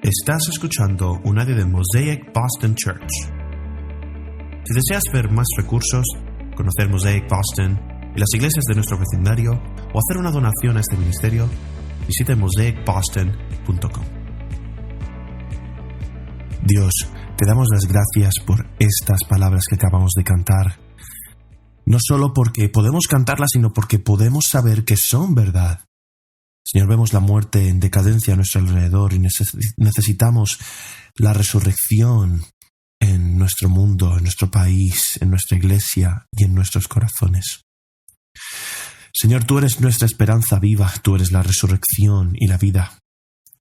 Estás escuchando un audio de Mosaic Boston Church. Si deseas ver más recursos, conocer Mosaic Boston y las iglesias de nuestro vecindario o hacer una donación a este ministerio, visita mosaicboston.com. Dios, te damos las gracias por estas palabras que acabamos de cantar. No solo porque podemos cantarlas, sino porque podemos saber que son verdad. Señor, vemos la muerte en decadencia a nuestro alrededor y necesitamos la resurrección en nuestro mundo, en nuestro país, en nuestra iglesia y en nuestros corazones. Señor, tú eres nuestra esperanza viva, tú eres la resurrección y la vida.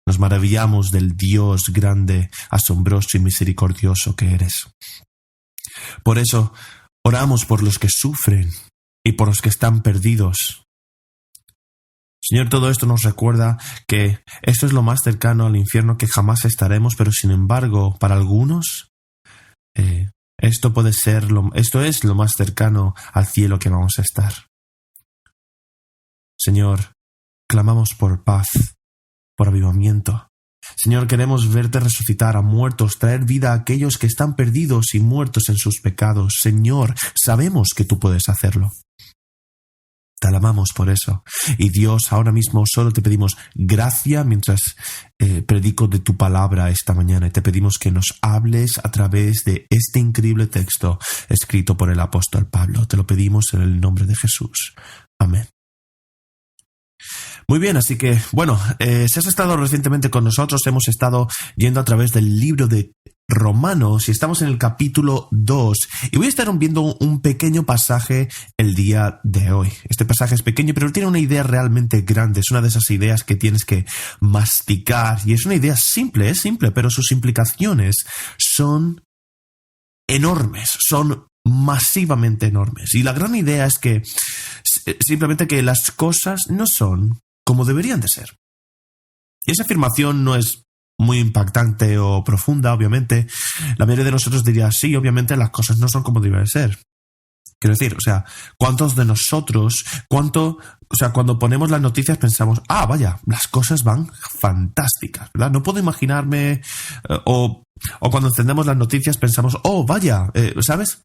Nos maravillamos del Dios grande, asombroso y misericordioso que eres. Por eso, oramos por los que sufren y por los que están perdidos. Señor, todo esto nos recuerda que esto es lo más cercano al infierno que jamás estaremos, pero sin embargo, para algunos, esto es lo más cercano al cielo que vamos a estar. Señor, clamamos por paz, por avivamiento. Señor, queremos verte resucitar a muertos, traer vida a aquellos que están perdidos y muertos en sus pecados. Señor, sabemos que tú puedes hacerlo. Te alabamos por eso. Y Dios, ahora mismo solo te pedimos gracia mientras predico de tu palabra esta mañana. Y te pedimos que nos hables a través de este increíble texto escrito por el apóstol Pablo. Te lo pedimos en el nombre de Jesús. Amén. Muy bien, así que, si has estado recientemente con nosotros, hemos estado yendo a través del libro de Romanos y estamos en el capítulo 2 y voy a estar viendo un pequeño pasaje el día de hoy. Este pasaje es pequeño, pero tiene una idea realmente grande. Es una de esas ideas que tienes que masticar y es una idea simple, pero sus implicaciones son enormes, son masivamente enormes. Y la gran idea es que simplemente que las cosas no son como deberían de ser. Y esa afirmación no es muy impactante o profunda, obviamente. La mayoría de nosotros diría, sí, obviamente las cosas no son como deberían de ser. Quiero decir, ¿cuántos de nosotros, cuando ponemos las noticias pensamos, vaya, las cosas van fantásticas, ¿verdad? No puedo imaginarme, o cuando encendemos las noticias pensamos, vaya, ¿sabes?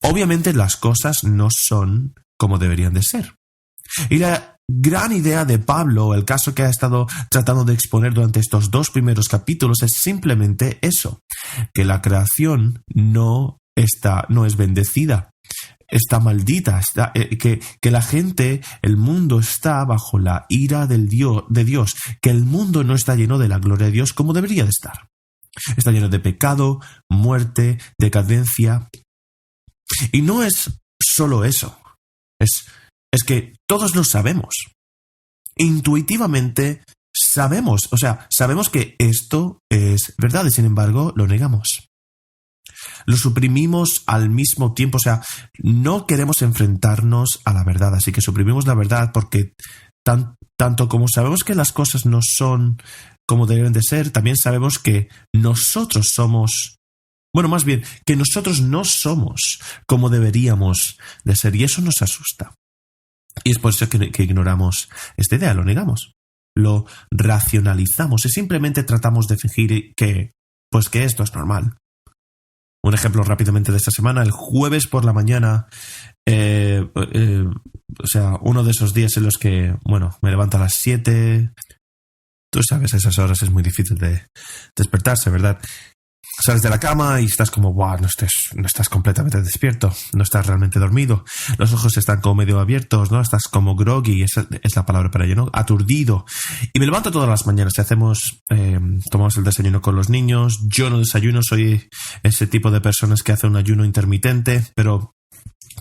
Obviamente las cosas no son como deberían de ser. Y la gran idea de Pablo, el caso que ha estado tratando de exponer durante estos 2 primeros capítulos, es simplemente eso, que la creación no es bendecida, está maldita, que la gente, el mundo está bajo la ira de Dios, que el mundo no está lleno de la gloria de Dios como debería de estar. Está lleno de pecado, muerte, decadencia. Y no es solo eso, es que todos lo sabemos. Intuitivamente sabemos que esto es verdad y sin embargo lo negamos. Lo suprimimos al mismo tiempo, no queremos enfrentarnos a la verdad, así que suprimimos la verdad porque tanto como sabemos que las cosas no son como deben de ser, también sabemos que nosotros somos, que nosotros no somos como deberíamos de ser y eso nos asusta. Y es por eso que ignoramos esta idea, lo negamos, lo racionalizamos y simplemente tratamos de fingir que esto es normal. Un ejemplo rápidamente de esta semana, el jueves por la mañana, uno de esos días en los que, me levanto a las 7, tú sabes, a esas horas es muy difícil de despertarse, ¿verdad? Sales de la cama y estás como, no estás completamente despierto, no estás realmente dormido, los ojos están como medio abiertos, ¿no? Estás como groggy, esa es la palabra para ello, ¿no? Aturdido. Y me levanto todas las mañanas y tomamos el desayuno con los niños. Yo no desayuno, soy ese tipo de personas que hace un ayuno intermitente, pero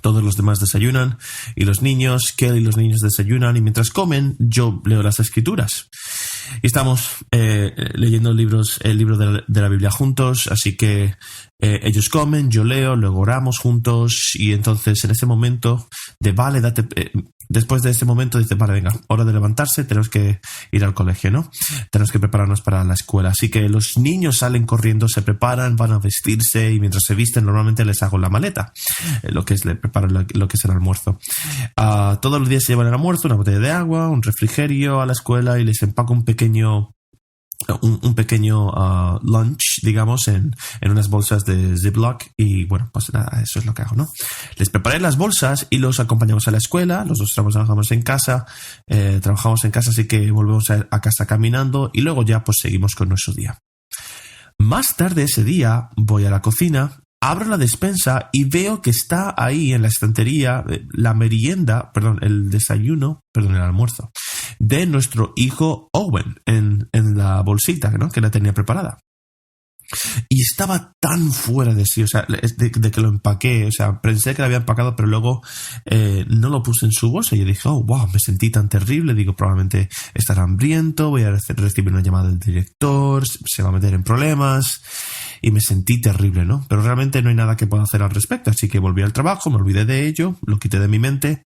todos los demás desayunan y los niños, Kelly y los niños desayunan y mientras comen yo leo las escrituras. Y estamos leyendo el libro de la Biblia juntos, así que ellos comen, yo leo, luego oramos juntos y entonces en ese momento después de ese momento dice, vale, venga, hora de levantarse, tenemos que ir al colegio, ¿no? Tenemos que prepararnos para la escuela. Así que los niños salen corriendo, se preparan, van a vestirse y mientras se visten normalmente les hago la maleta, les preparo lo que es el almuerzo. Todos los días se llevan el almuerzo, una botella de agua, un refrigerio a la escuela y les empaco un pequeño un pequeño lunch, digamos, en unas bolsas de Ziploc. Y bueno, pues nada, eso es lo que hago, ¿no? Les preparé las bolsas y los acompañamos a la escuela. Los dos trabajamos en casa, así que volvemos a casa caminando y luego ya pues seguimos con nuestro día. Más tarde ese día voy a la cocina, abro la despensa y veo que está ahí en la estantería el almuerzo de nuestro hijo Owen en la bolsita, ¿no?, que la tenía preparada. Y estaba tan fuera de sí, o sea, de que lo empaqué, o sea, pensé que lo había empacado, pero luego no lo puse en su bolsa y yo dije, oh, wow, me sentí tan terrible, digo, probablemente estará hambriento, voy a recibir una llamada del director, se va a meter en problemas, y me sentí terrible, ¿no? Pero realmente no hay nada que pueda hacer al respecto, así que volví al trabajo, me olvidé de ello, lo quité de mi mente.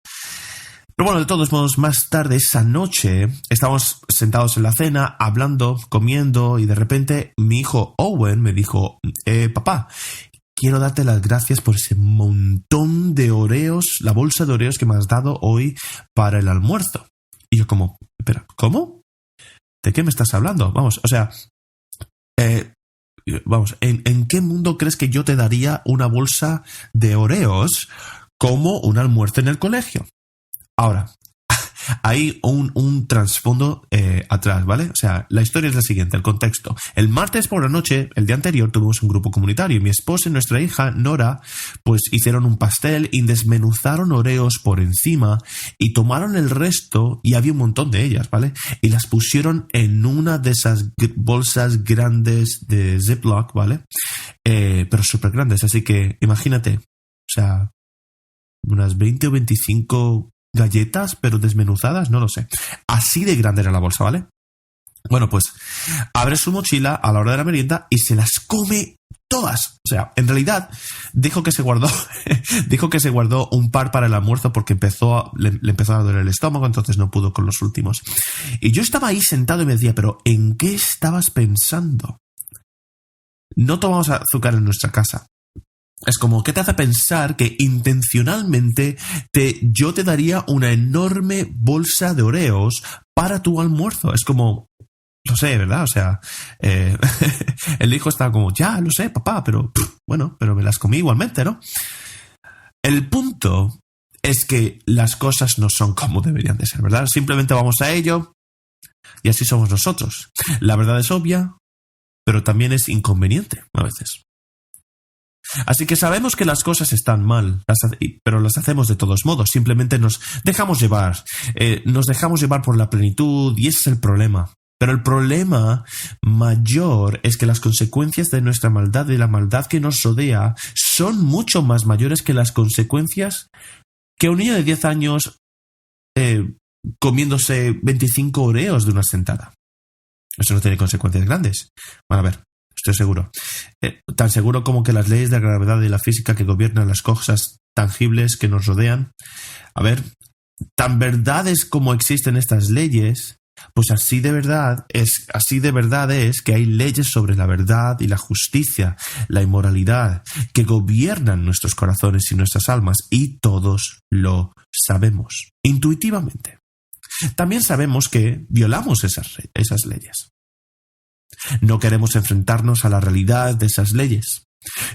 Pero bueno, de todos modos, más tarde esa noche estábamos sentados en la cena, hablando, comiendo, y de repente mi hijo Owen me dijo, papá, quiero darte las gracias por ese montón de Oreos, la bolsa de Oreos que me has dado hoy para el almuerzo. Y yo como, espera, ¿cómo? ¿De qué me estás hablando? Vamos, o sea, ¿en qué mundo crees que yo te daría una bolsa de Oreos como un almuerzo en el colegio? Ahora, hay un trasfondo atrás, ¿vale? O sea, la historia es la siguiente, el contexto. El martes por la noche, el día anterior, tuvimos un grupo comunitario y mi esposa y nuestra hija, Nora, pues hicieron un pastel y desmenuzaron Oreos por encima y tomaron el resto, y había un montón de ellas, ¿vale? Y las pusieron en una de esas bolsas grandes de Ziploc, ¿vale? Pero súper grandes, así que imagínate, o sea, unas 20 o 25 galletas, pero desmenuzadas, no lo sé. Así de grande era la bolsa, ¿vale? Bueno, pues abre su mochila a la hora de la merienda y se las come todas. O sea, en realidad dijo que se guardó un par para el almuerzo porque le empezó a doler el estómago, entonces no pudo con los últimos. Y yo estaba ahí sentado y me decía, pero ¿en qué estabas pensando? No tomamos azúcar en nuestra casa. Es como, ¿qué te hace pensar que intencionalmente yo te daría una enorme bolsa de Oreos para tu almuerzo? Es como, lo sé, ¿verdad? O sea, el hijo estaba como, ya, lo sé, papá, pero bueno, pero me las comí igualmente, ¿no? El punto es que las cosas no son como deberían de ser, ¿verdad? Simplemente vamos a ello y así somos nosotros. La verdad es obvia, pero también es inconveniente a veces. Así que sabemos que las cosas están mal, pero las hacemos de todos modos. Simplemente nos dejamos llevar por la plenitud y ese es el problema. Pero el problema mayor es que las consecuencias de nuestra maldad y la maldad que nos rodea son mucho más mayores que las consecuencias que un niño de 10 años comiéndose 25 Oreos de una sentada. Eso no tiene consecuencias grandes. Bueno, a ver. Estoy seguro. Tan seguro como que las leyes de la gravedad y la física que gobiernan las cosas tangibles que nos rodean. A ver, tan verdades como existen estas leyes, pues así de verdad es que hay leyes sobre la verdad y la justicia, la inmoralidad, que gobiernan nuestros corazones y nuestras almas, y todos lo sabemos, intuitivamente. También sabemos que violamos esas leyes. No queremos enfrentarnos a la realidad de esas leyes.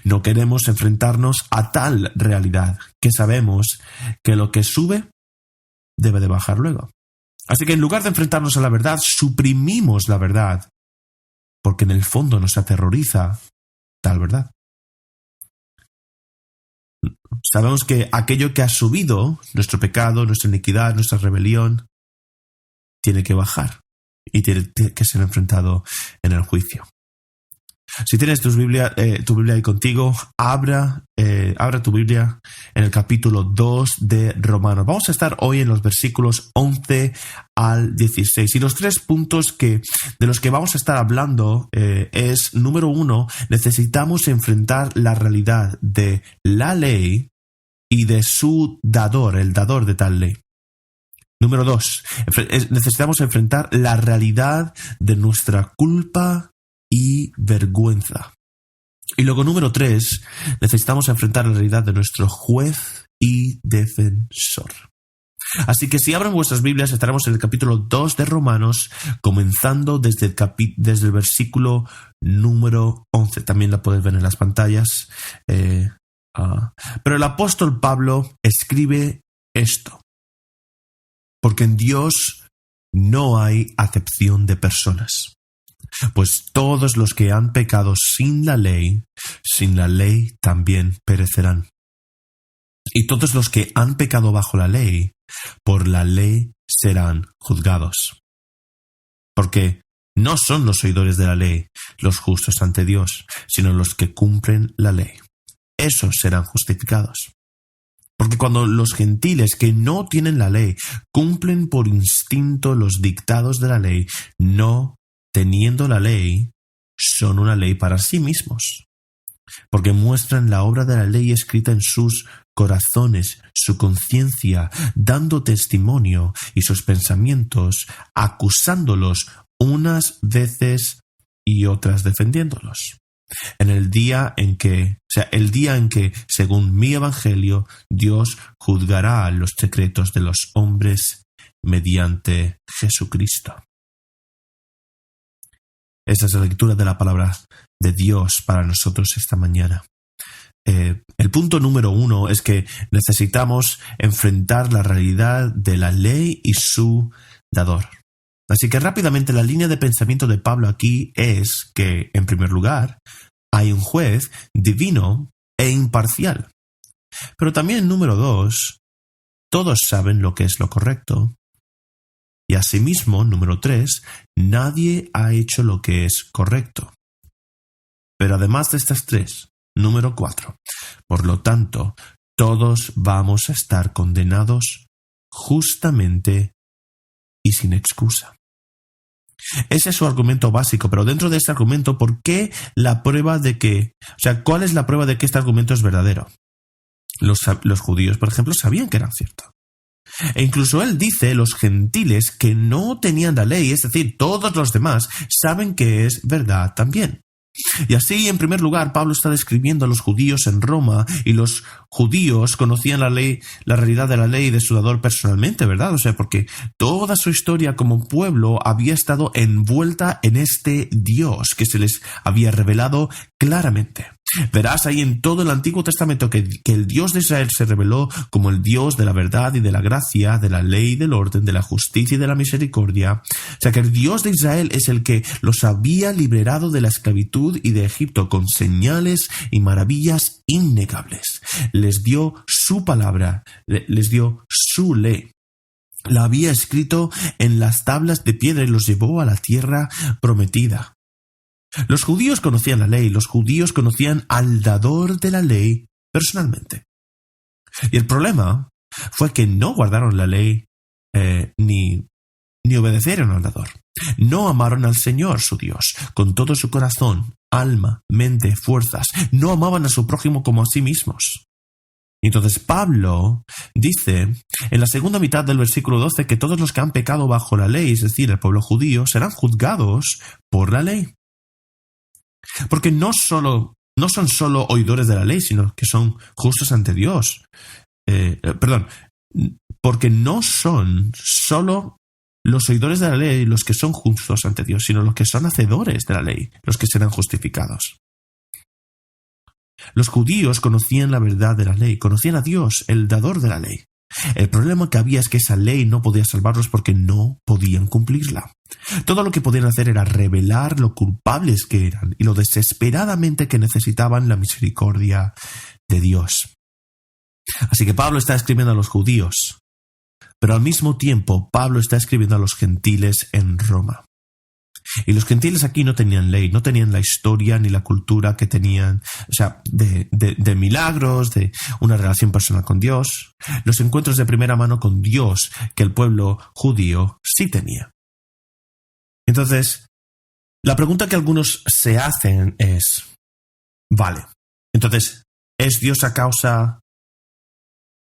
No queremos enfrentarnos a tal realidad que sabemos que lo que sube debe de bajar luego. Así que en lugar de enfrentarnos a la verdad, suprimimos la verdad, porque en el fondo nos aterroriza tal verdad. Sabemos que aquello que ha subido, nuestro pecado, nuestra iniquidad, nuestra rebelión, tiene que bajar. Y tiene que ser enfrentado en el juicio. Si tienes tu Biblia ahí contigo, abra tu Biblia en el capítulo 2 de Romanos. Vamos a estar hoy en los versículos 11 al 16. Y los 3 puntos de los que vamos a estar hablando es, número 1, necesitamos enfrentar la realidad de la ley y de su dador, el dador de tal ley. Número 2, necesitamos enfrentar la realidad de nuestra culpa y vergüenza. Y luego, número 3, necesitamos enfrentar la realidad de nuestro juez y defensor. Así que si abren vuestras Biblias, estaremos en el capítulo 2 de Romanos, comenzando desde el versículo número 11. También la podéis ver en las pantallas. Pero el apóstol Pablo escribe esto: porque en Dios no hay acepción de personas, pues todos los que han pecado sin la ley también perecerán. Y todos los que han pecado bajo la ley, por la ley serán juzgados. Porque no son los oidores de la ley los justos ante Dios, sino los que cumplen la ley. Esos serán justificados. Porque cuando los gentiles que no tienen la ley cumplen por instinto los dictados de la ley, no teniendo la ley, son una ley para sí mismos. Porque muestran la obra de la ley escrita en sus corazones, su conciencia, dando testimonio, y sus pensamientos, acusándolos unas veces y otras defendiéndolos. El día en que, según mi evangelio, Dios juzgará los secretos de los hombres mediante Jesucristo. Esa es la lectura de la palabra de Dios para nosotros esta mañana. El punto número 1 es que necesitamos enfrentar la realidad de la ley y su dador. Así que rápidamente la línea de pensamiento de Pablo aquí es que, en primer lugar, hay un juez divino e imparcial. Pero también, número 2, todos saben lo que es lo correcto. Y asimismo, número 3, nadie ha hecho lo que es correcto. Pero además de estas 3, número 4, por lo tanto, todos vamos a estar condenados justamente y sin excusa. Ese es su argumento básico, pero dentro de este argumento, ¿cuál es la prueba de que este argumento es verdadero? Los judíos, por ejemplo, sabían que era cierto. E incluso él dice, los gentiles que no tenían la ley, es decir, todos los demás, saben que es verdad también. Y así, en primer lugar, Pablo está describiendo a los judíos en Roma, y los judíos conocían la ley, la realidad de la ley de su dador personalmente, ¿verdad? Porque toda su historia como pueblo había estado envuelta en este Dios que se les había revelado claramente. Verás ahí en todo el Antiguo Testamento que el Dios de Israel se reveló como el Dios de la verdad y de la gracia, de la ley, del orden, de la justicia y de la misericordia. Que el Dios de Israel es el que los había liberado de la esclavitud y de Egipto con señales y maravillas innegables. Les dio su palabra, les dio su ley. La había escrito en las tablas de piedra y los llevó a la tierra prometida. Los judíos conocían la ley, los judíos conocían al dador de la ley personalmente. Y el problema fue que no guardaron la ley ni obedecieron al dador. No amaron al Señor, su Dios, con todo su corazón, alma, mente, fuerzas. No amaban a su prójimo como a sí mismos. Y entonces Pablo dice en la segunda mitad del versículo 12 que todos los que han pecado bajo la ley, es decir, el pueblo judío, serán juzgados por la ley. Porque no son solo oidores de la ley, sino que son justos ante Dios. Porque no son solo los oidores de la ley los que son justos ante Dios, sino los que son hacedores de la ley, los que serán justificados. Los judíos conocían la verdad de la ley, conocían a Dios, el dador de la ley. El problema que había es que esa ley no podía salvarlos porque no podían cumplirla. Todo lo que podían hacer era revelar lo culpables que eran y lo desesperadamente que necesitaban la misericordia de Dios. Así que Pablo está escribiendo a los judíos, pero al mismo tiempo Pablo está escribiendo a los gentiles en Roma. Y los gentiles aquí no tenían ley, no tenían la historia ni la cultura que tenían, de milagros, de una relación personal con Dios, los encuentros de primera mano con Dios que el pueblo judío sí tenía. Entonces, la pregunta que algunos se hacen es, vale, entonces, ¿es Dios a causa,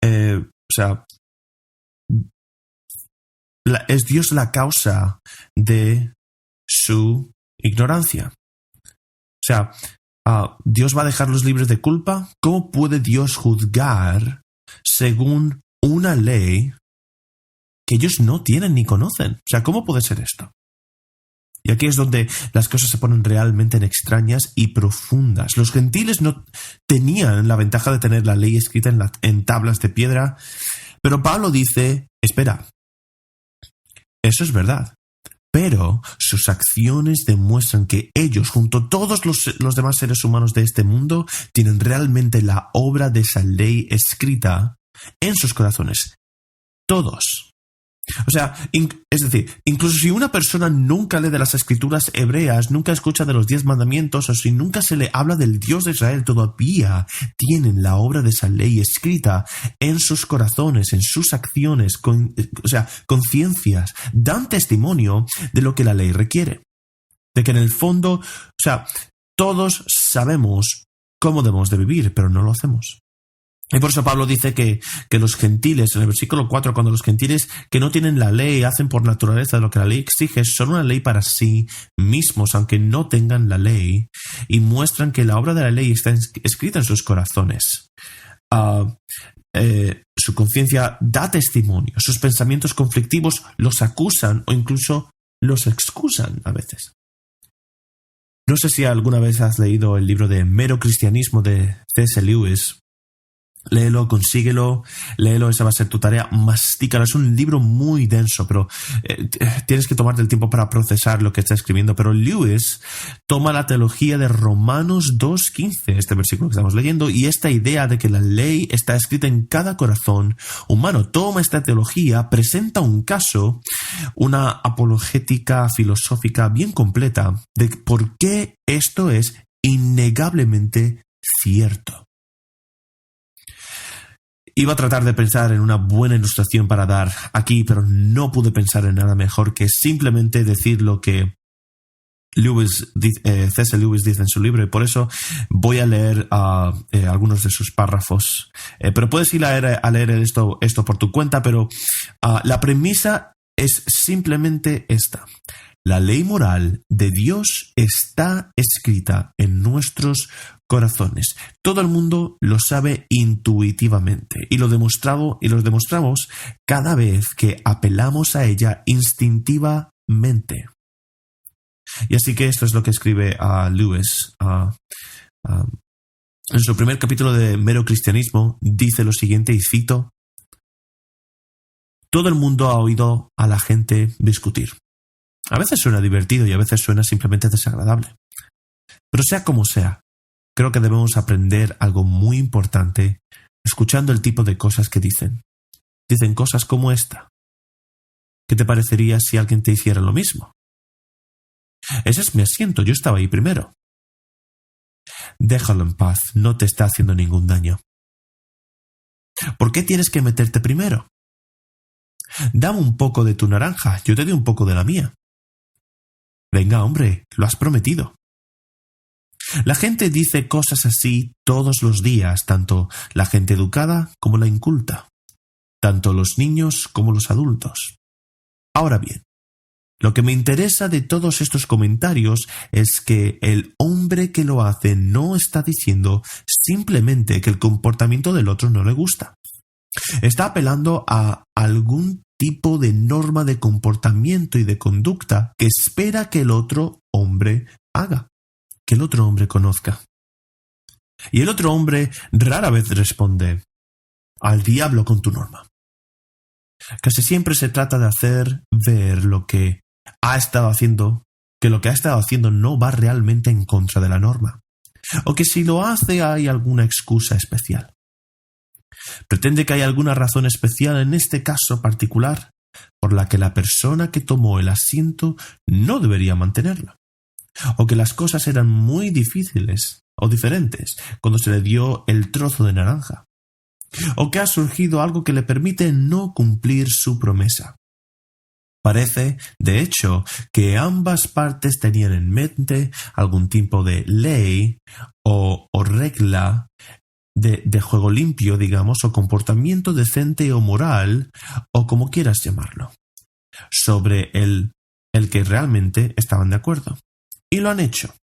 ¿es Dios la causa de su ignorancia? ¿Dios va a dejarlos libres de culpa? ¿Cómo puede Dios juzgar según una ley que ellos no tienen ni conocen. O sea, ¿cómo puede ser esto? Y aquí es donde las cosas se ponen realmente extrañas y profundas. Los gentiles no tenían la ventaja de tener la ley escrita en tablas de piedra, pero Pablo dice, espera, eso es verdad, pero sus acciones demuestran que ellos, junto a todos los demás seres humanos de este mundo, tienen realmente la obra de esa ley escrita en sus corazones. Todos. O sea, es decir, incluso si una persona nunca lee de las escrituras hebreas, nunca escucha de los 10 mandamientos, o si nunca se le habla del Dios de Israel, todavía tienen la obra de esa ley escrita en sus corazones, en sus acciones, conciencias, dan testimonio de lo que la ley requiere. De que en el fondo, o sea, todos sabemos cómo debemos de vivir, pero no lo hacemos. Y por eso Pablo dice que los gentiles, en el versículo 4, cuando los gentiles que no tienen la ley hacen por naturaleza lo que la ley exige, son una ley para sí mismos, aunque no tengan la ley, y muestran que la obra de la ley está escrita en sus corazones. Su conciencia da testimonio, sus pensamientos conflictivos los acusan o incluso los excusan a veces. No sé si alguna vez has leído el libro de Mero Cristianismo de C.S. Lewis. Léelo, consíguelo, léelo, esa va a ser tu tarea, mastícalo. Es un libro muy denso, pero tienes que tomarte el tiempo para procesar lo que está escribiendo. Pero Lewis toma la teología de Romanos 2:15, este versículo que estamos leyendo, y esta idea de que la ley está escrita en cada corazón humano. Toma esta teología, presenta un caso, una apologética filosófica bien completa de por qué esto es innegablemente cierto. Iba a tratar de pensar en una buena ilustración para dar aquí, pero no pude pensar en nada mejor que simplemente decir lo que C.S. Lewis dice en su libro, y por eso voy a leer algunos de sus párrafos. Pero puedes ir a leer esto por tu cuenta, pero la premisa es simplemente esta. La ley moral de Dios está escrita en nuestros corazones. Todo el mundo lo sabe intuitivamente y lo demostramos cada vez que apelamos a ella instintivamente. Y así que esto es lo que escribe Lewis. En su primer capítulo de Mero Cristianismo dice lo siguiente, y cito: todo el mundo ha oído a la gente discutir. A veces suena divertido y a veces suena simplemente desagradable. Pero sea como sea, creo que debemos aprender algo muy importante escuchando el tipo de cosas que dicen. Dicen cosas como esta. ¿Qué te parecería si alguien te hiciera lo mismo? Ese es mi asiento, yo estaba ahí primero. Déjalo en paz, no te está haciendo ningún daño. ¿Por qué tienes que meterte primero? Dame un poco de tu naranja, yo te doy un poco de la mía. Venga, hombre, lo has prometido. La gente dice cosas así todos los días, tanto la gente educada como la inculta, tanto los niños como los adultos. Ahora bien, lo que me interesa de todos estos comentarios es que el hombre que lo hace no está diciendo simplemente que el comportamiento del otro no le gusta. Está apelando a algún tipo de norma de comportamiento y de conducta que espera que el otro hombre haga, que el otro hombre conozca. Y el otro hombre rara vez responde: al diablo con tu norma. Casi siempre se trata de hacer ver lo que ha estado haciendo, que lo que ha estado haciendo no va realmente en contra de la norma, o que si lo hace hay alguna excusa especial. Pretende que hay alguna razón especial en este caso particular por la que la persona que tomó el asiento no debería mantenerlo, o que las cosas eran muy difíciles o diferentes cuando se le dio el trozo de naranja, o que ha surgido algo que le permite no cumplir su promesa. Parece, de hecho, que ambas partes tenían en mente algún tipo de ley o regla de juego limpio, digamos, o comportamiento decente o moral, o como quieras llamarlo, sobre el que realmente estaban de acuerdo. Y lo han hecho.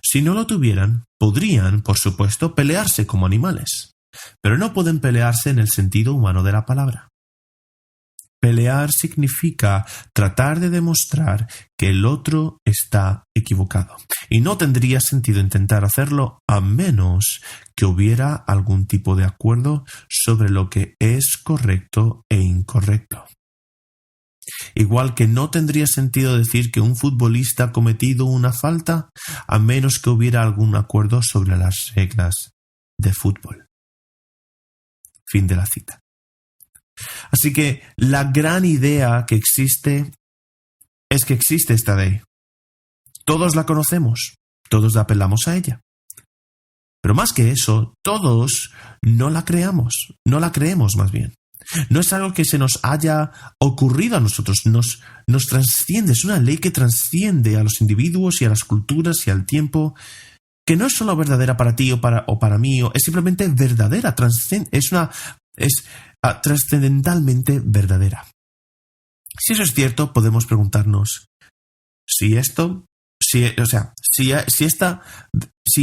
Si no lo tuvieran, podrían, por supuesto, pelearse como animales, pero no pueden pelearse en el sentido humano de la palabra. Pelear significa tratar de demostrar que el otro está equivocado. Y no tendría sentido intentar hacerlo a menos que hubiera algún tipo de acuerdo sobre lo que es correcto e incorrecto. Igual que no tendría sentido decir que un futbolista ha cometido una falta a menos que hubiera algún acuerdo sobre las reglas de fútbol. Fin de la cita. Así que la gran idea que existe es que existe esta ley. Todos la conocemos, todos apelamos a ella. Pero más que eso, todos no la creemos más bien. No es algo que se nos haya ocurrido a nosotros, nos trasciende, es una ley que trasciende a los individuos y a las culturas y al tiempo, que no es solo verdadera para ti o para mí, es simplemente verdadera, es trascendentalmente verdadera. Si eso es cierto, podemos preguntarnos si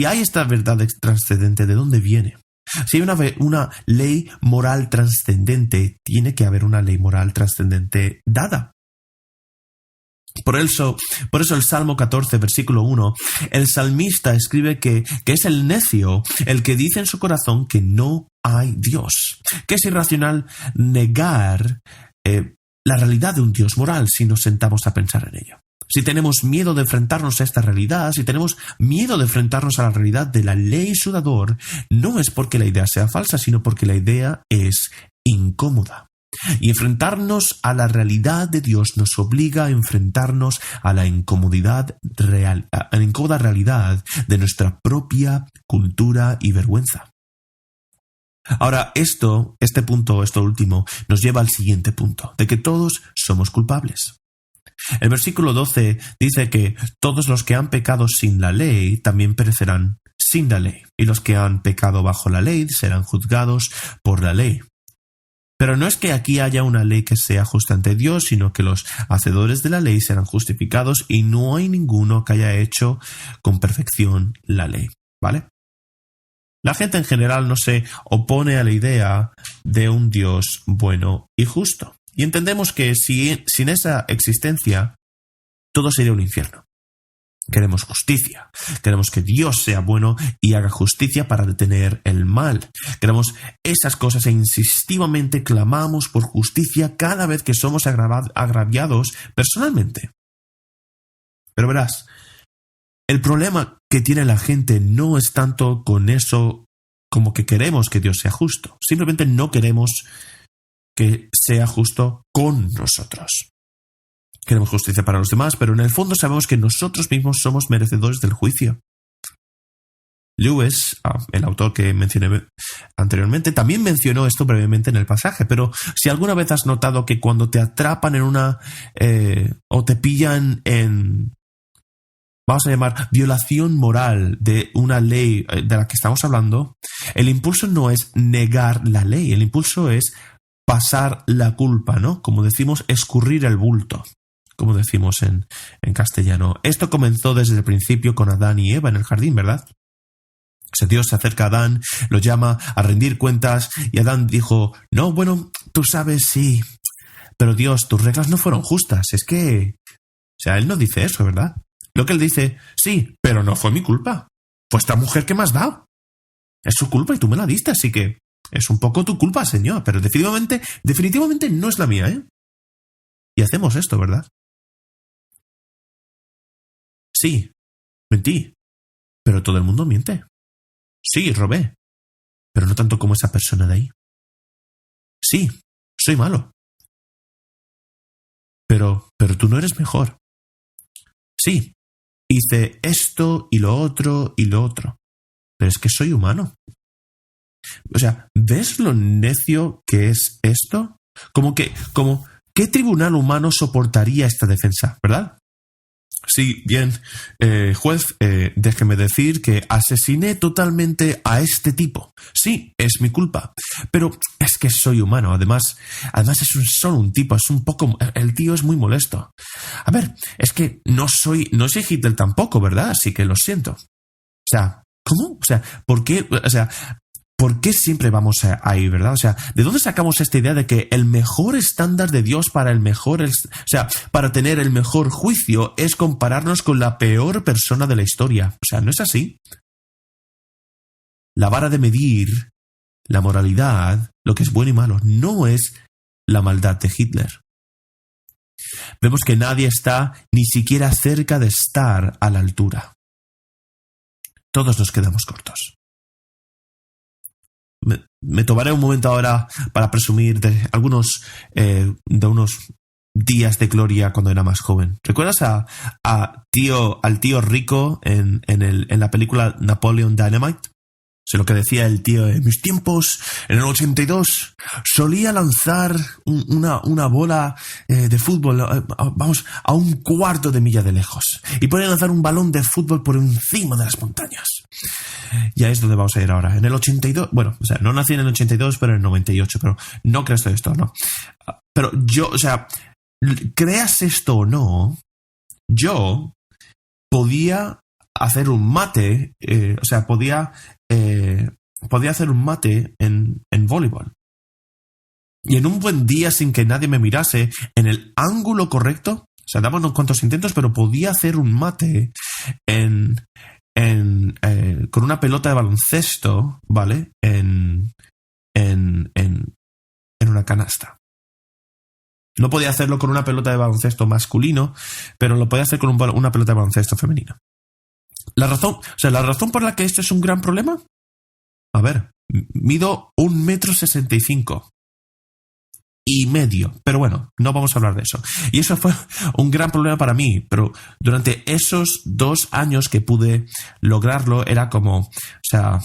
hay esta verdad trascendente, ¿de dónde viene? Si hay una ley moral trascendente, tiene que haber una ley moral trascendente dada. Por eso el Salmo 14, versículo 1, el salmista escribe que es el necio el que dice en su corazón que no hay Dios, que es irracional negar la realidad de un Dios moral si nos sentamos a pensar en ello. Si tenemos miedo de enfrentarnos a esta realidad, si tenemos miedo de enfrentarnos a la realidad de la ley sudador, no es porque la idea sea falsa, sino porque la idea es incómoda. Y enfrentarnos a la realidad de Dios nos obliga a enfrentarnos a la incómoda realidad de nuestra propia cultura y vergüenza. Ahora, esto último, nos lleva al siguiente punto, de que todos somos culpables. El versículo 12 dice que todos los que han pecado sin la ley también perecerán sin la ley, y los que han pecado bajo la ley serán juzgados por la ley. Pero no es que aquí haya una ley que sea justa ante Dios, sino que los hacedores de la ley serán justificados y no hay ninguno que haya hecho con perfección la ley, ¿vale? La gente en general no se opone a la idea de un Dios bueno y justo. Y entendemos que sin esa existencia, todo sería un infierno. Queremos justicia. Queremos que Dios sea bueno y haga justicia para detener el mal. Queremos esas cosas e insistivamente clamamos por justicia cada vez que somos agraviados personalmente. Pero verás, el problema que tiene la gente no es tanto con eso como que queremos que Dios sea justo. Simplemente no queremos que sea justo con nosotros. Queremos justicia para los demás, pero en el fondo sabemos que nosotros mismos somos merecedores del juicio. Lewis, el autor que mencioné anteriormente, también mencionó esto brevemente en el pasaje, pero si alguna vez has notado que cuando te atrapan en o te pillan en, vamos a llamar, violación moral de una ley de la que estamos hablando, el impulso no es negar la ley, el impulso es pasar la culpa, ¿no? Como decimos, escurrir el bulto, como decimos en castellano. Esto comenzó desde el principio con Adán y Eva en el jardín, ¿verdad? O sea, Dios se acerca a Adán, lo llama a rendir cuentas y Adán dijo, no, bueno, tú sabes, sí, pero Dios, tus reglas no fueron justas, es que... O sea, él no dice eso, ¿verdad? Lo que él dice, sí, pero no fue mi culpa. Fue esta mujer que me has dado. Es su culpa y tú me la diste, así que es un poco tu culpa, Señor, pero definitivamente no es la mía, ¿eh? Y hacemos esto, ¿verdad? Sí, mentí, pero todo el mundo miente. Sí, robé, pero no tanto como esa persona de ahí. Sí, soy malo. Pero tú no eres mejor. Sí, hice esto y lo otro, pero es que soy humano. O sea, ¿ves lo necio que es esto? ¿Qué tribunal humano soportaría esta defensa, verdad? Sí, bien, juez, déjeme decir que asesiné totalmente a este tipo. Sí, es mi culpa, pero es que soy humano. Además es solo un tipo, el tío es muy molesto. A ver, es que no soy Hitler tampoco, ¿verdad? Así que lo siento. O sea, ¿cómo? O sea, ¿por qué? O sea, ¿por qué siempre vamos ahí, verdad? O sea, ¿de dónde sacamos esta idea de que el mejor estándar de Dios para tener el mejor juicio es compararnos con la peor persona de la historia? O sea, ¿no es así? La vara de medir la moralidad, lo que es bueno y malo, no es la maldad de Hitler. Vemos que nadie está ni siquiera cerca de estar a la altura. Todos nos quedamos cortos. Me tomaré un momento ahora para presumir de unos días de gloria cuando era más joven. ¿Recuerdas al tío rico en la película Napoleon Dynamite? O sea, lo que decía el tío, en mis tiempos, en el 82, solía lanzar una bola de fútbol, vamos, a un cuarto de milla de lejos. Y podía lanzar un balón de fútbol por encima de las montañas. Ya es donde vamos a ir ahora. En el 82, bueno, o sea, no nací en el 82, pero en el 98, pero no creas todo esto, ¿no? Pero yo, o sea, creas esto o no, yo podía hacer un mate, podía hacer un mate en voleibol. Y en un buen día, sin que nadie me mirase, en el ángulo correcto, o sea, daba unos cuantos intentos, pero podía hacer un mate con una pelota de baloncesto, ¿vale? En una canasta. No podía hacerlo con una pelota de baloncesto masculino, pero lo podía hacer con una pelota de baloncesto femenina. La razón por la que esto es un gran problema. A ver, mido 1,65 m y medio, pero bueno, no vamos a hablar de eso. Y eso fue un gran problema para mí, pero durante esos 2 años que pude lograrlo, era como, o sea,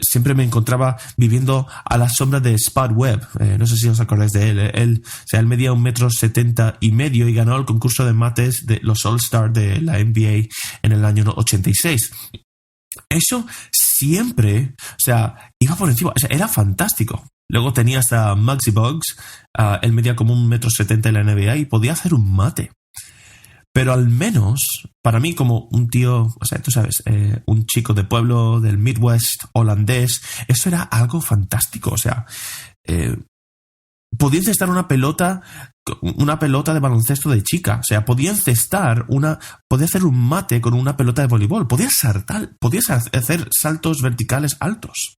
siempre me encontraba viviendo a la sombra de Spud Webb. No sé si os acordáis de él. Él medía 1,70 m y ganó el concurso de mates de los All-Star de la NBA en el año 86. Eso siempre, o sea, iba por encima, o sea, era fantástico. Luego tenías a Muggsy Bogues, él medía como 1,70 m en la NBA y podía hacer un mate. Pero al menos, para mí como un tío, o sea, tú sabes, un chico de pueblo del Midwest holandés, eso era algo fantástico. O sea, podía encestar una pelota de baloncesto de chica. O sea, podía hacer un mate con una pelota de voleibol. Podías hacer saltos verticales altos.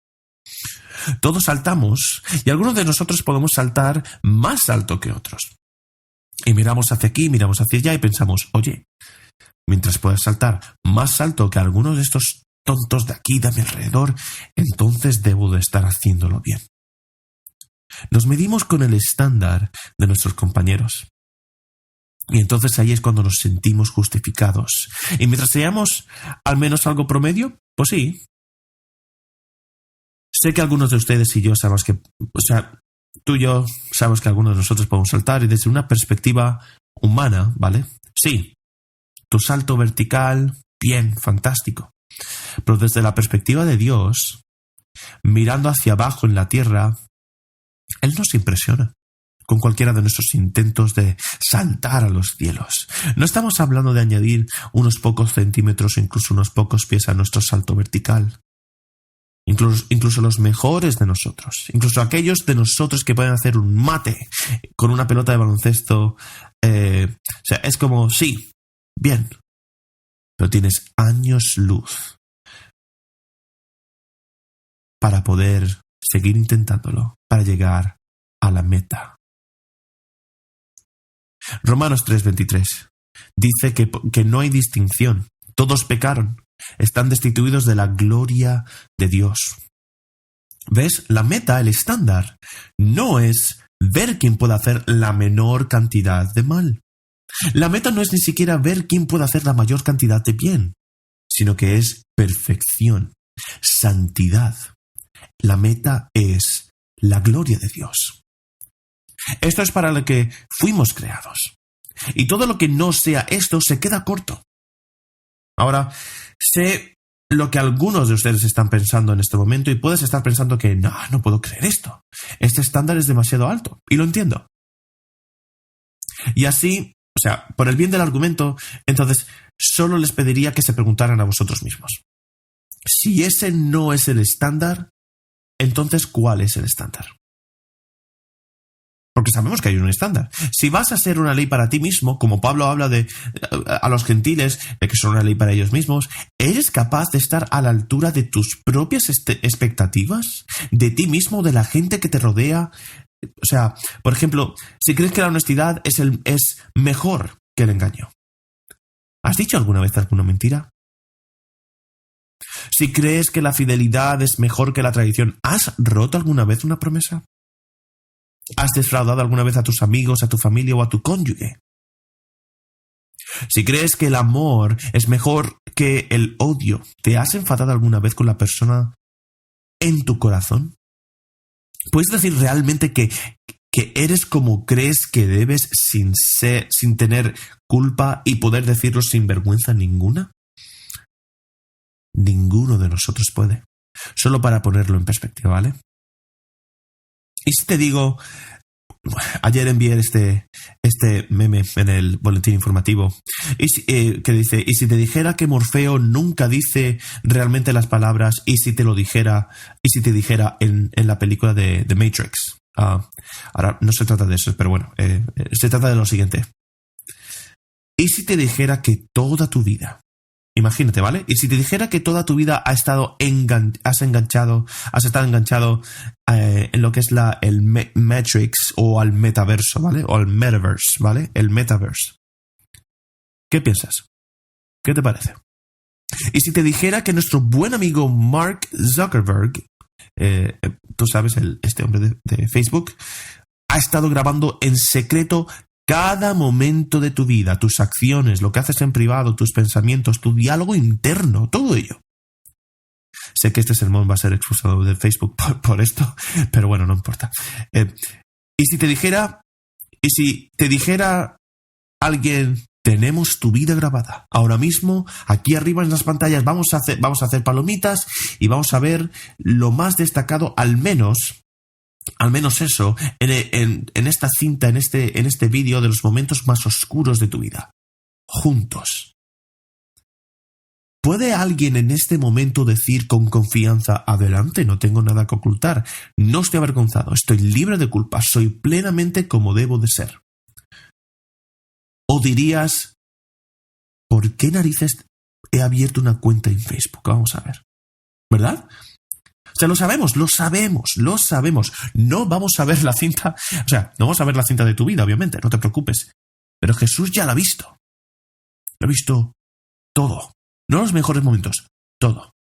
Todos saltamos y algunos de nosotros podemos saltar más alto que otros. Y miramos hacia aquí, miramos hacia allá y pensamos, oye, mientras puedas saltar más alto que algunos de estos tontos de aquí, de mi alrededor, entonces debo de estar haciéndolo bien. Nos medimos con el estándar de nuestros compañeros. Y entonces ahí es cuando nos sentimos justificados. Y mientras seamos al menos algo promedio, pues sí. Sé que algunos de ustedes y yo sabemos que, o sea, tú y yo sabemos que algunos de nosotros podemos saltar y desde una perspectiva humana, ¿vale? Sí, tu salto vertical, bien, fantástico. Pero desde la perspectiva de Dios, mirando hacia abajo en la tierra, Él nos impresiona con cualquiera de nuestros intentos de saltar a los cielos. No estamos hablando de añadir unos pocos centímetros o incluso unos pocos pies a nuestro salto vertical. Incluso los mejores de nosotros, incluso aquellos de nosotros que pueden hacer un mate con una pelota de baloncesto, o sea, es como, sí, bien, pero tienes años luz para poder seguir intentándolo, para llegar a la meta. Romanos 3:23 dice que no hay distinción, todos pecaron. Están destituidos de la gloria de Dios. ¿Ves? La meta, el estándar, no es ver quién puede hacer la menor cantidad de mal. La meta no es ni siquiera ver quién puede hacer la mayor cantidad de bien, sino que es perfección, santidad. La meta es la gloria de Dios. Esto es para lo que fuimos creados. Y todo lo que no sea esto se queda corto. Ahora, sé lo que algunos de ustedes están pensando en este momento y puedes estar pensando que no puedo creer esto. Este estándar es demasiado alto y lo entiendo. Y así, o sea, por el bien del argumento, entonces solo les pediría que se preguntaran a vosotros mismos. Si ese no es el estándar, entonces, ¿cuál es el estándar? Porque sabemos que hay un estándar. Si vas a ser una ley para ti mismo, como Pablo habla a los gentiles, de que son una ley para ellos mismos, ¿eres capaz de estar a la altura de tus propias expectativas? ¿De ti mismo, de la gente que te rodea? O sea, por ejemplo, si crees que la honestidad es mejor que el engaño, ¿has dicho alguna vez alguna mentira? Si crees que la fidelidad es mejor que la traición, ¿has roto alguna vez una promesa? ¿Has defraudado alguna vez a tus amigos, a tu familia o a tu cónyuge? Si crees que el amor es mejor que el odio, ¿te has enfadado alguna vez con la persona en tu corazón? ¿Puedes decir realmente que eres como crees que debes sin tener culpa y poder decirlo sin vergüenza ninguna? Ninguno de nosotros puede. Solo para ponerlo en perspectiva, ¿vale? Y si te digo, ayer envié este meme en el boletín informativo, que dice, y si te dijera que Morfeo nunca dice realmente las palabras, y si te dijera en la película de The Matrix. Ahora no se trata de eso, pero bueno, se trata de lo siguiente. Y si te dijera que toda tu vida, imagínate, ¿vale? Y si te dijera que toda tu vida has estado enganchado en lo que es el Matrix o al metaverso, ¿vale? O al metaverse, ¿vale? El metaverse. ¿Qué piensas? ¿Qué te parece? Y si te dijera que nuestro buen amigo Mark Zuckerberg, tú sabes, este hombre de Facebook, ha estado grabando en secreto cada momento de tu vida, tus acciones, lo que haces en privado, tus pensamientos, tu diálogo interno, todo ello. Sé que este sermón va a ser expulsado de Facebook por esto, pero bueno, no importa. Y si te dijera alguien, tenemos tu vida grabada. Ahora mismo, aquí arriba en las pantallas, vamos a hacer palomitas y vamos a ver lo más destacado, al menos eso, en esta cinta, en este vídeo, de los momentos más oscuros de tu vida. Juntos. ¿Puede alguien en este momento decir con confianza, adelante, no tengo nada que ocultar, no estoy avergonzado, estoy libre de culpa, soy plenamente como debo de ser? ¿O dirías, ¿por qué narices he abierto una cuenta en Facebook? Vamos a ver. ¿Verdad? O sea, lo sabemos. No vamos a ver la cinta, no vamos a ver la cinta de tu vida, obviamente, no te preocupes. Pero Jesús ya la ha visto. Lo ha visto todo. No los mejores momentos, todo.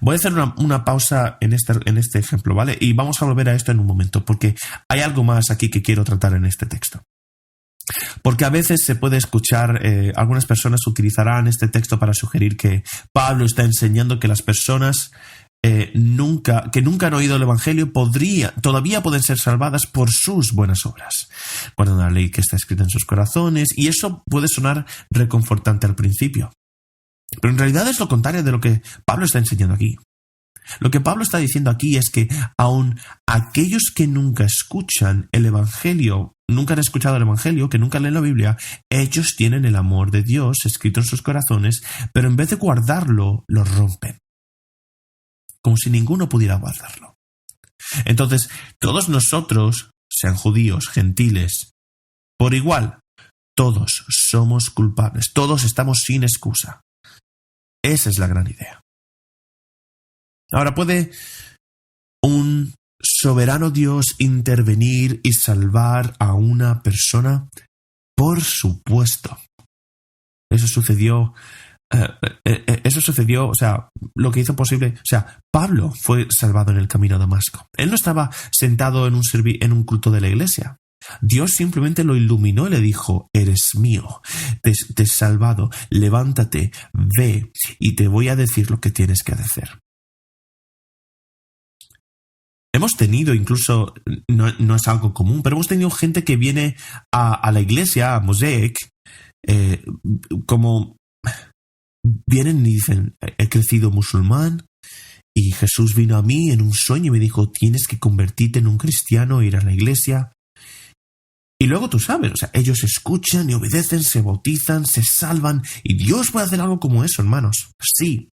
Voy a hacer una pausa en este ejemplo, ¿vale? Y vamos a volver a esto en un momento, porque hay algo más aquí que quiero tratar en este texto. Porque a veces se puede escuchar, algunas personas utilizarán este texto para sugerir que Pablo está enseñando que las personas que nunca han oído el Evangelio todavía pueden ser salvadas por sus buenas obras. Guardan la ley que está escrita en sus corazones, y eso puede sonar reconfortante al principio. Pero en realidad es lo contrario de lo que Pablo está enseñando aquí. Lo que Pablo está diciendo aquí es que aun aquellos que nunca escuchan el Evangelio, nunca han escuchado el Evangelio, que nunca leen la Biblia, ellos tienen el amor de Dios escrito en sus corazones, pero en vez de guardarlo, lo rompen. Como si ninguno pudiera guardarlo. Entonces, todos nosotros, sean judíos, gentiles, por igual, todos somos culpables, todos estamos sin excusa. Esa es la gran idea. Ahora, ¿puede un soberano Dios intervenir y salvar a una persona? Por supuesto. Eso sucedió, lo que hizo posible, Pablo fue salvado en el camino a Damasco. Él no estaba sentado en un culto de la iglesia. Dios simplemente lo iluminó y le dijo, eres mío, te he salvado, levántate, ve y te voy a decir lo que tienes que hacer. Hemos tenido incluso, no es algo común, pero hemos tenido gente que viene a la iglesia, a Mosaic, como vienen y dicen, he crecido musulmán y Jesús vino a mí en un sueño y me dijo, tienes que convertirte en un cristiano e ir a la iglesia. Y luego tú sabes, ellos escuchan y obedecen, se bautizan, se salvan, y Dios puede hacer algo como eso, hermanos. Sí.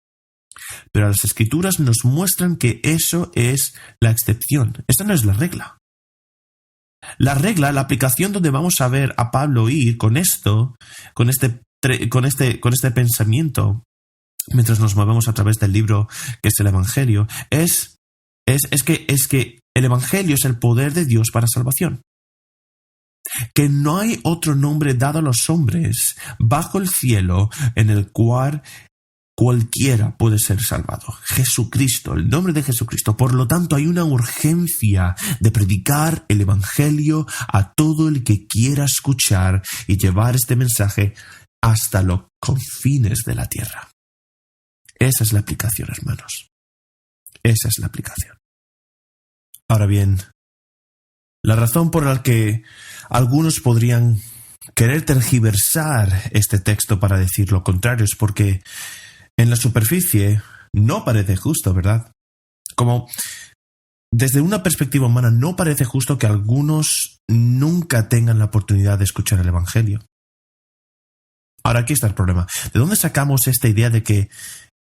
Pero las Escrituras nos muestran que eso es la excepción. Esta no es la regla. La regla, la aplicación donde vamos a ver a Pablo ir con esto, con este pensamiento, mientras nos movemos a través del libro que es el Evangelio, es que el Evangelio es el poder de Dios para salvación. Que no hay otro nombre dado a los hombres bajo el cielo en el cual cualquiera puede ser salvado. Jesucristo, el nombre de Jesucristo. Por lo tanto, hay una urgencia de predicar el Evangelio a todo el que quiera escuchar y llevar este mensaje hasta los confines de la tierra. Esa es la aplicación, hermanos. Esa es la aplicación. Ahora bien, la razón por la que algunos podrían querer tergiversar este texto para decir lo contrario es porque en la superficie no parece justo, ¿verdad? Como desde una perspectiva humana no parece justo que algunos nunca tengan la oportunidad de escuchar el Evangelio. Ahora aquí está el problema. ¿De dónde sacamos esta idea de que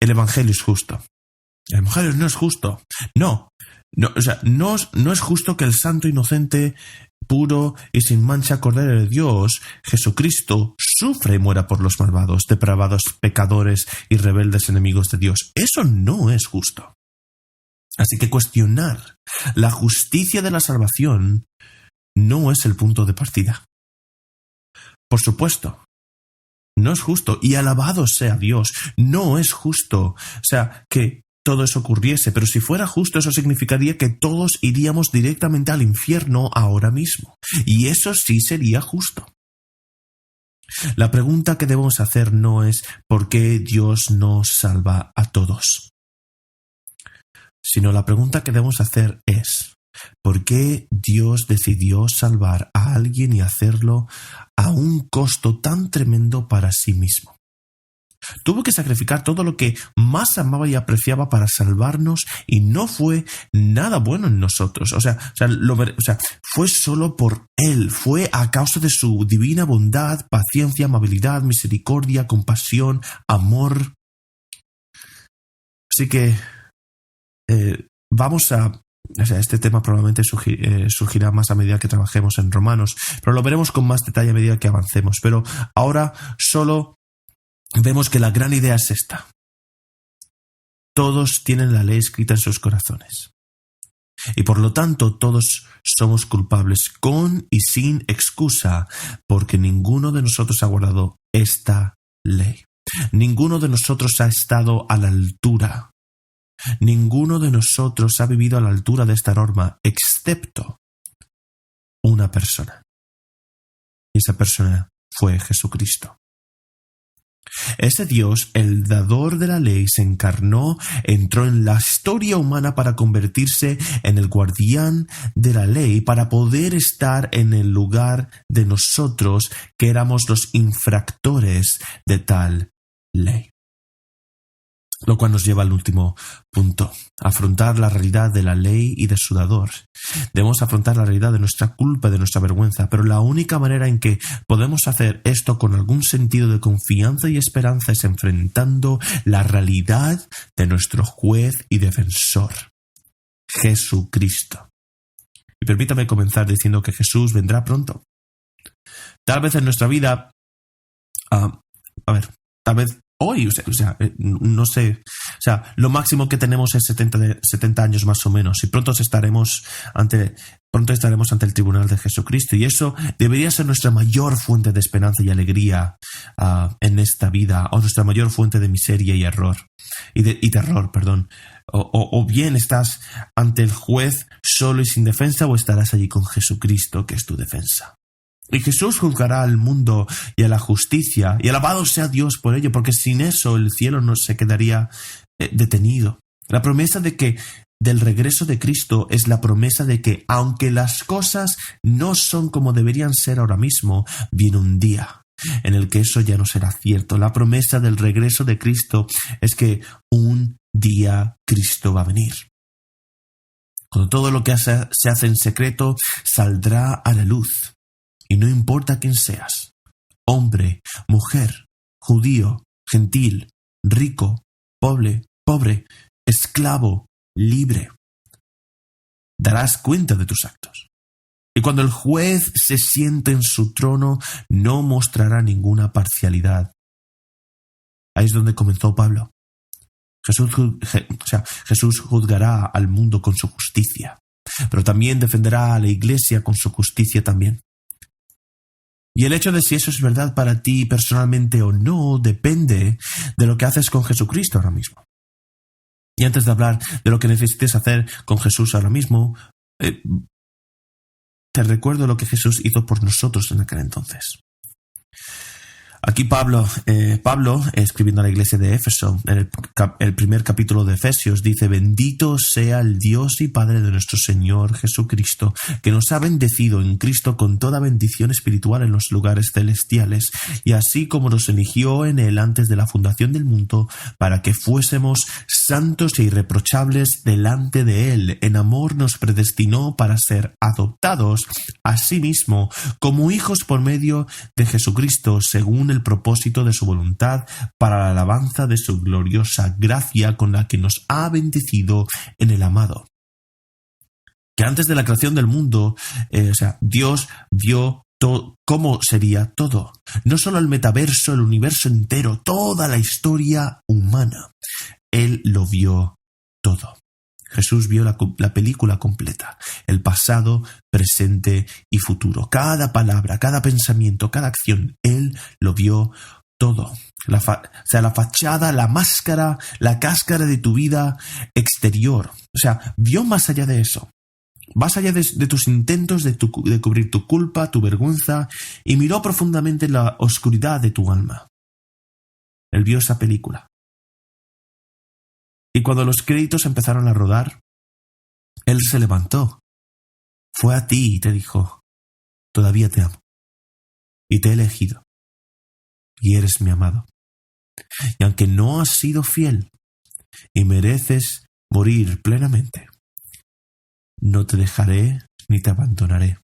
el Evangelio es justo? El Evangelio no es justo. No es justo que el santo, inocente, puro y sin mancha Cordero de Dios, Jesucristo, sufra y muera por los malvados, depravados, pecadores y rebeldes enemigos de Dios. Eso no es justo. Así que cuestionar la justicia de la salvación no es el punto de partida. Por supuesto, no es justo, y alabado sea Dios, no es justo, que todo eso ocurriese, pero si fuera justo eso significaría que todos iríamos directamente al infierno ahora mismo, y eso sí sería justo. La pregunta que debemos hacer no es ¿por qué Dios no salva a todos? Sino la pregunta que debemos hacer es ¿por qué Dios decidió salvar a alguien y hacerlo a un costo tan tremendo para sí mismo? Tuvo que sacrificar todo lo que más amaba y apreciaba para salvarnos y no fue nada bueno en nosotros. Fue solo por Él, fue a causa de su divina bondad, paciencia, amabilidad, misericordia, compasión, amor. Así que este tema probablemente surgirá más a medida que trabajemos en Romanos, pero lo veremos con más detalle a medida que avancemos. Pero ahora solo vemos que la gran idea es esta. Todos tienen la ley escrita en sus corazones. Y por lo tanto todos somos culpables con y sin excusa, porque ninguno de nosotros ha guardado esta ley. Ninguno de nosotros ha estado a la altura. Ninguno de nosotros ha vivido a la altura de esta norma, excepto una persona. Y esa persona fue Jesucristo. Ese Dios, el dador de la ley, se encarnó, entró en la historia humana para convertirse en el guardián de la ley, para poder estar en el lugar de nosotros que éramos los infractores de tal ley. Lo cual nos lleva al último punto, afrontar la realidad de la ley y de su dador. Debemos afrontar la realidad de nuestra culpa y de nuestra vergüenza, pero la única manera en que podemos hacer esto con algún sentido de confianza y esperanza es enfrentando la realidad de nuestro juez y defensor, Jesucristo. Y permítame comenzar diciendo que Jesús vendrá pronto. Tal vez en nuestra vida, tal vez hoy, no sé, lo máximo que tenemos es 70 años más o menos, y pronto estaremos ante el tribunal de Jesucristo, y eso debería ser nuestra mayor fuente de esperanza y alegría en esta vida, o nuestra mayor fuente de miseria y terror. O bien estás ante el juez solo y sin defensa, o estarás allí con Jesucristo, que es tu defensa. Y Jesús juzgará al mundo y a la justicia, y alabado sea Dios por ello, porque sin eso el cielo no se quedaría detenido. La promesa del regreso de Cristo es la promesa de que, aunque las cosas no son como deberían ser ahora mismo, viene un día en el que eso ya no será cierto. La promesa del regreso de Cristo es que un día Cristo va a venir, cuando todo lo que se hace en secreto saldrá a la luz. Y no importa quién seas, hombre, mujer, judío, gentil, rico, pobre, pobre, esclavo, libre. Darás cuenta de tus actos. Y cuando el juez se siente en su trono, no mostrará ninguna parcialidad. Ahí es donde comenzó Pablo. Jesús juzgará al mundo con su justicia, pero también defenderá a la iglesia con su justicia también. Y el hecho de si eso es verdad para ti personalmente o no depende de lo que haces con Jesucristo ahora mismo. Y antes de hablar de lo que necesites hacer con Jesús ahora mismo, te recuerdo lo que Jesús hizo por nosotros en aquel entonces. Aquí Pablo, escribiendo a la iglesia de Éfeso, en el primer capítulo de Efesios, dice: bendito sea el Dios y Padre de nuestro Señor Jesucristo, que nos ha bendecido en Cristo con toda bendición espiritual en los lugares celestiales, y así como nos eligió en Él antes de la fundación del mundo, para que fuésemos santos e irreprochables delante de Él. En amor nos predestinó para ser adoptados a sí mismo como hijos por medio de Jesucristo, según el propósito de su voluntad, para la alabanza de su gloriosa gracia con la que nos ha bendecido en el amado. Que antes de la creación del mundo, Dios vio cómo sería todo. No solo el metaverso, el universo entero, toda la historia humana. Él lo vio todo. Jesús vio la película completa, el pasado, presente y futuro. Cada palabra, cada pensamiento, cada acción, Él lo vio todo. La fachada, la máscara, la cáscara de tu vida exterior. Vio más allá de eso. Más allá de tus intentos de cubrir tu culpa, tu vergüenza, y miró profundamente la oscuridad de tu alma. Él vio esa película. Y cuando los créditos empezaron a rodar, Él se levantó, fue a ti y te dijo: todavía te amo, y te he elegido, y eres mi amado. Y aunque no has sido fiel y mereces morir plenamente, no te dejaré ni te abandonaré,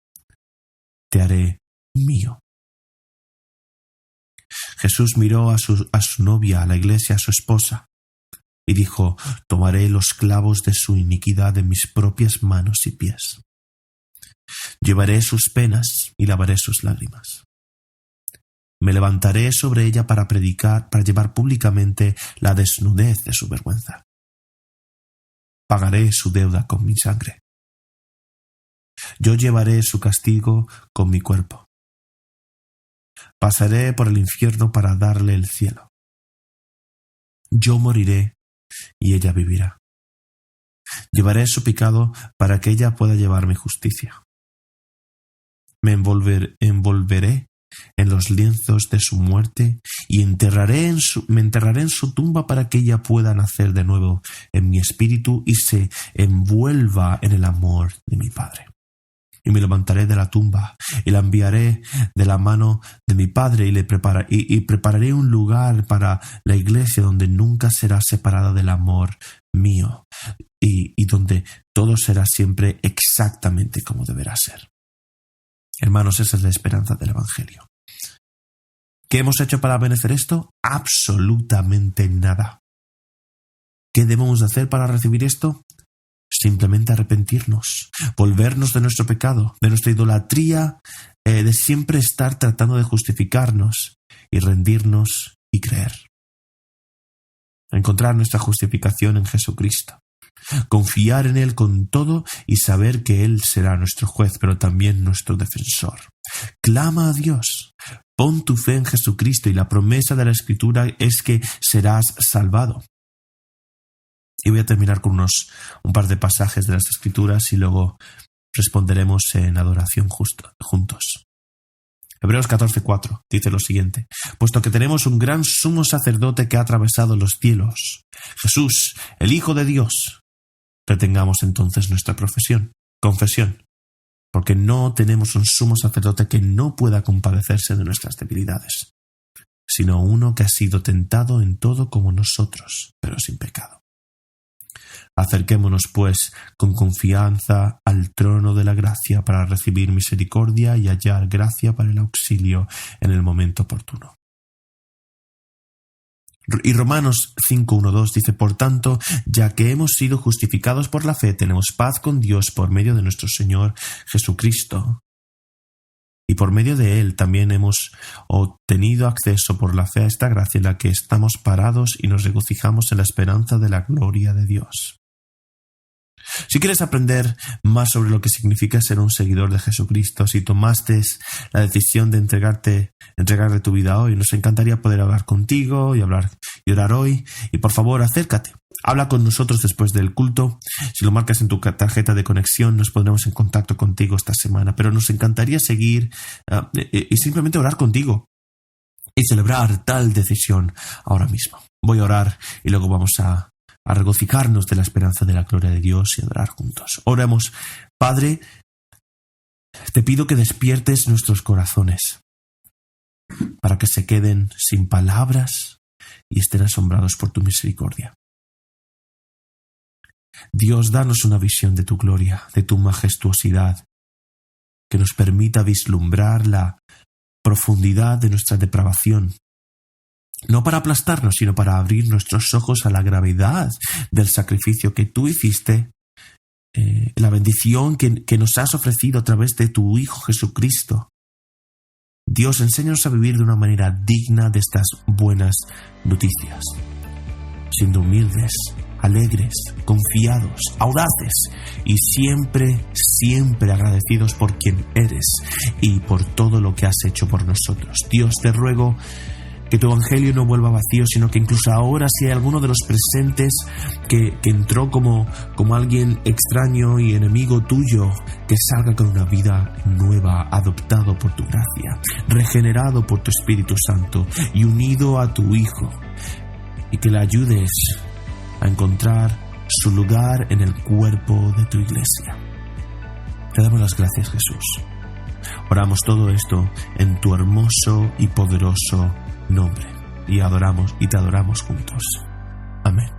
te haré mío. Jesús miró a su novia, a la iglesia, a su esposa, y dijo: tomaré los clavos de su iniquidad en mis propias manos y pies. Llevaré sus penas y lavaré sus lágrimas. Me levantaré sobre ella para predicar, para llevar públicamente la desnudez de su vergüenza. Pagaré su deuda con mi sangre. Yo llevaré su castigo con mi cuerpo. Pasaré por el infierno para darle el cielo. Yo moriré y ella vivirá. Llevaré su pecado para que ella pueda llevar mi justicia. Me envolveré en los lienzos de su muerte y me enterraré en su tumba para que ella pueda nacer de nuevo en mi espíritu y se envuelva en el amor de mi Padre. Y me levantaré de la tumba y la enviaré de la mano de mi Padre y prepararé un lugar para la iglesia donde nunca será separada del amor mío y donde todo será siempre exactamente como deberá ser. Hermanos, esa es la esperanza del Evangelio. ¿Qué hemos hecho para merecer esto? Absolutamente nada. ¿Qué debemos hacer para recibir esto? Simplemente arrepentirnos, volvernos de nuestro pecado, de nuestra idolatría, de siempre estar tratando de justificarnos y rendirnos y creer. Encontrar nuestra justificación en Jesucristo. Confiar en Él con todo y saber que Él será nuestro juez, pero también nuestro defensor. Clama a Dios. Pon tu fe en Jesucristo y la promesa de la Escritura es que serás salvado. Y voy a terminar con un par de pasajes de las Escrituras y luego responderemos en adoración juntos. Hebreos 14:4 dice lo siguiente: puesto que tenemos un gran sumo sacerdote que ha atravesado los cielos, Jesús, el Hijo de Dios, retengamos entonces nuestra confesión, porque no tenemos un sumo sacerdote que no pueda compadecerse de nuestras debilidades, sino uno que ha sido tentado en todo como nosotros, pero sin pecado. Acerquémonos, pues, con confianza al trono de la gracia para recibir misericordia y hallar gracia para el auxilio en el momento oportuno. Y Romanos 5:1-2 dice: por tanto, ya que hemos sido justificados por la fe, tenemos paz con Dios por medio de nuestro Señor Jesucristo. Y por medio de Él también hemos obtenido acceso por la fe a esta gracia en la que estamos parados y nos regocijamos en la esperanza de la gloria de Dios. Si quieres aprender más sobre lo que significa ser un seguidor de Jesucristo, si tomaste la decisión de entregarle tu vida hoy, nos encantaría poder hablar contigo y orar hoy. Y por favor, acércate. Habla con nosotros después del culto. Si lo marcas en tu tarjeta de conexión, nos pondremos en contacto contigo esta semana. Pero nos encantaría seguir y simplemente orar contigo y celebrar tal decisión ahora mismo. Voy a orar y luego vamos a regocijarnos de la esperanza de la gloria de Dios y adorar juntos. Oremos. Padre, te pido que despiertes nuestros corazones para que se queden sin palabras y estén asombrados por tu misericordia. Dios, danos una visión de tu gloria, de tu majestuosidad, que nos permita vislumbrar la profundidad de nuestra depravación, no para aplastarnos, sino para abrir nuestros ojos a la gravedad del sacrificio que tú hiciste, la bendición que nos has ofrecido a través de tu Hijo Jesucristo. Dios, enséñanos a vivir de una manera digna de estas buenas noticias, siendo humildes, alegres, confiados, audaces y siempre, siempre agradecidos por quien eres y por todo lo que has hecho por nosotros. Dios, te ruego que tu evangelio no vuelva vacío, sino que incluso ahora, si hay alguno de los presentes que entró como alguien extraño y enemigo tuyo, que salga con una vida nueva, adoptado por tu gracia, regenerado por tu Espíritu Santo y unido a tu Hijo, y que le ayudes a encontrar su lugar en el cuerpo de tu iglesia. Te damos las gracias, Jesús. Oramos todo esto en tu hermoso y poderoso nombre y te adoramos juntos. Amén.